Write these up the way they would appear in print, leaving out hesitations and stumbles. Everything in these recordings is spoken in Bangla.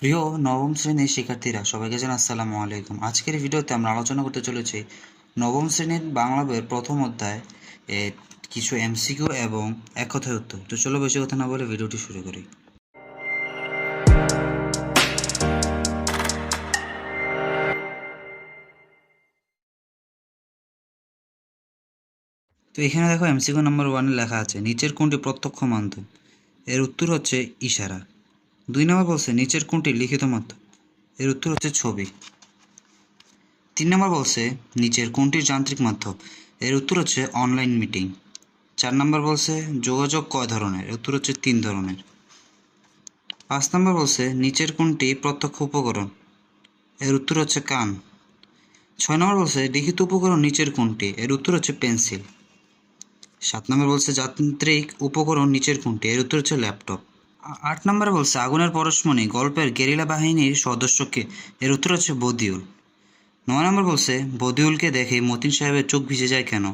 প্রিয় নবম শ্রেণীর শিক্ষার্থীরা সবাইকে জানাই আসসালামু আলাইকুম। আজকের এই ভিডিওতে আমরা আলোচনা করতে চলেছি নবম শ্রেণীর বাংলা বইয়ের প্রথম অধ্যায় কিছু এমসিকিউ এবং এক কথায় উত্তর। তো চলো বেশি কথা না বলে ভিডিওটি শুরু করি। তো এখানে দেখো এমসিকিউ নাম্বার 1 লেখা আছে নিচের কোনটি প্রত্যক্ষ মাধ্যম? এর উত্তর হচ্ছে ইশারা। 2 নম্বর বলছে নিচের কোনটি লিখিত মাধ্যম? এর উত্তর হচ্ছে ছবি। 3 নম্বর বলছে নিচের কোনটি যান্ত্রিক মাধ্যম? এর উত্তর হচ্ছে অনলাইন মিটিং। 4 নম্বর বলছে যোগাযোগ কয় ধরনের? এর উত্তর হচ্ছে 3 ধরনের। 5 নম্বর বলছে নিচের কোনটি প্রত্যক্ষ উপকরণ? এর উত্তর হচ্ছে কান। 6 নম্বর বলছে লিখিত উপকরণ নিচের কোনটি? এর উত্তর হচ্ছে পেন্সিল। 7 নম্বর বলছে যান্ত্রিক উপকরণ নিচের কোনটি? এর উত্তর হচ্ছে ল্যাপটপ। 8 নম্বরে বলছে আগুনের পরশমণি গল্পের গেরিলা বাহিনীর সদস্যকে? এর উত্তর হচ্ছে বদিউল। 9 নম্বর বলছে বদিউলকে দেখে মতিন সাহেবের চোখ ভিজে যায় কেন?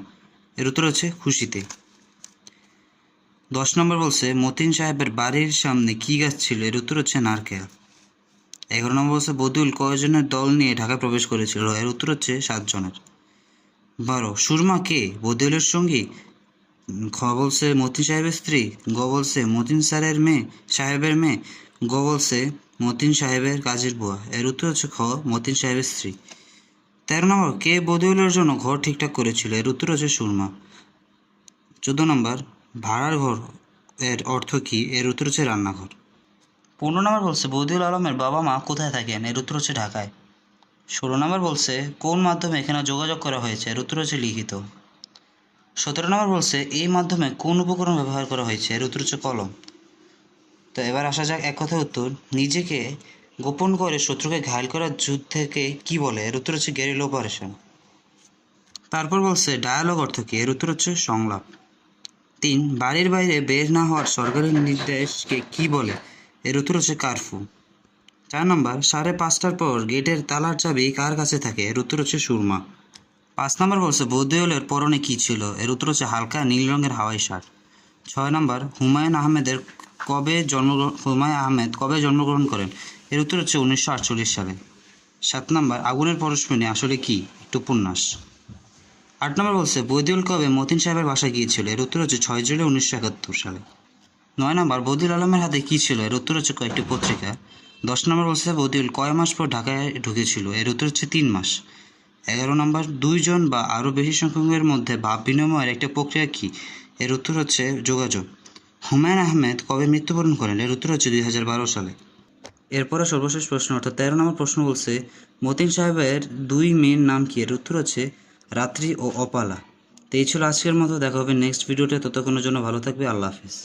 এর উত্তর হচ্ছে খুশিতে। 10 নম্বর বলছে মতিন সাহেবের বাড়ির সামনে কি গাছ ছিল? এর উত্তর হচ্ছে নারকেল। 11 নম্বর বলছে বদিউল কয়জনের দল নিয়ে ঢাকা প্রবেশ করেছিল? এর উত্তর হচ্ছে 7 জনের। 12 সুরমা কে? বদিউলের সঙ্গী। খ বলছে মতিন সাহেবের স্ত্রী। গ বলছে মতিন সাহেবের মেয়ে। গ বলছে মতিন সাহেবের কাজের বুয়া। এর উত্তর হচ্ছে খ মতিন সাহেবের স্ত্রী। 13 নম্বর কে বদিউলের জন্য ঘর ঠিকঠাক করেছিল? এর উত্তর হচ্ছে সুরমা। 14 নম্বর ভাড়ার ঘর এর অর্থ কি? এর উত্তর হচ্ছে রান্নাঘর। 15 নম্বর বলছে বদিউল আলমের বাবা মা কোথায় থাকেন? এর উত্তর হচ্ছে ঢাকায়। 16 নম্বর বলছে কোন মাধ্যমে এখানে যোগাযোগ করা হয়েছে? এর উত্তর হচ্ছে লিখিত। 17 নম্বর বলছে এই মাধ্যমে কোন উপকরণ ব্যবহার করা হয়েছে? এর উত্তর হচ্ছে কলম। তো এবার আসা যাক এক কথায় উত্তর। নিজেকে গোপন করে শত্রুকে ঘায়েল করার যুদ্ধকে কি বলে? এর উত্তর হচ্ছে গেরিলা অপারেশন। তারপর বলছে ডায়ালগ অর্থ কি? এর উত্তর হচ্ছে সংলাপ। 3 বাড়ির বাইরে বের না হওয়ার সরকারি নির্দেশকে কি বলে? এর উত্তর হচ্ছে কারফিউ। 4 নম্বর 5:30টার পর গেটের তালার চাবি কার কাছে থাকে? এর উত্তর হচ্ছে সুরমা। 5 নম্বর বলছে বদিউলের পরনে কি ছিল? এর উত্তর হচ্ছে হালকা নীল রঙের হাওয়াই শার্ট। 6 নম্বর হুমায়ুন আহমেদ কবে জন্মগ্রহণ করেন? এর উত্তর হচ্ছে 1948 সালে। 7 নম্বর আগুনের পরশমণি আসলে কি? একটি উপন্যাস। 8 নম্বর বলছে বদিউল কবে মতিন সাহেবের বাসায় গিয়েছিল? এর উত্তর হচ্ছে 6 জুলাই 1971 সালে। 9 নম্বর বদিউল আলমের হাতে কী ছিল? এর উত্তর হচ্ছে কয়েকটি পত্রিকা। 10 নম্বর বলছে বদিউল কয় মাস পর ঢাকায় ঢুকেছিল? এর উত্তর হচ্ছে 3 মাস। 11 নম্বর 2 জন বা আরও বেশি সংখ্যকের মধ্যে ভাব বিনিময়ের একটা প্রক্রিয়া কি? এর উত্তর হচ্ছে যোগাযোগ। হুমায়ুন আহমেদ কবে মৃত্যুবরণ করেন? এর উত্তর হচ্ছে 2012 সালে। এরপরে সর্বশেষ প্রশ্ন অর্থাৎ 13 নম্বর প্রশ্ন বলছে মতিন সাহেবের 2 মেয়ের নাম কি? এর উত্তর হচ্ছে রাত্রি ও অপালা। তো এই ছিল আজকের মতো, দেখা হবে নেক্সট ভিডিওতে। ততক্ষণের জন্য ভালো থাকবে। আল্লাহ হাফিজ।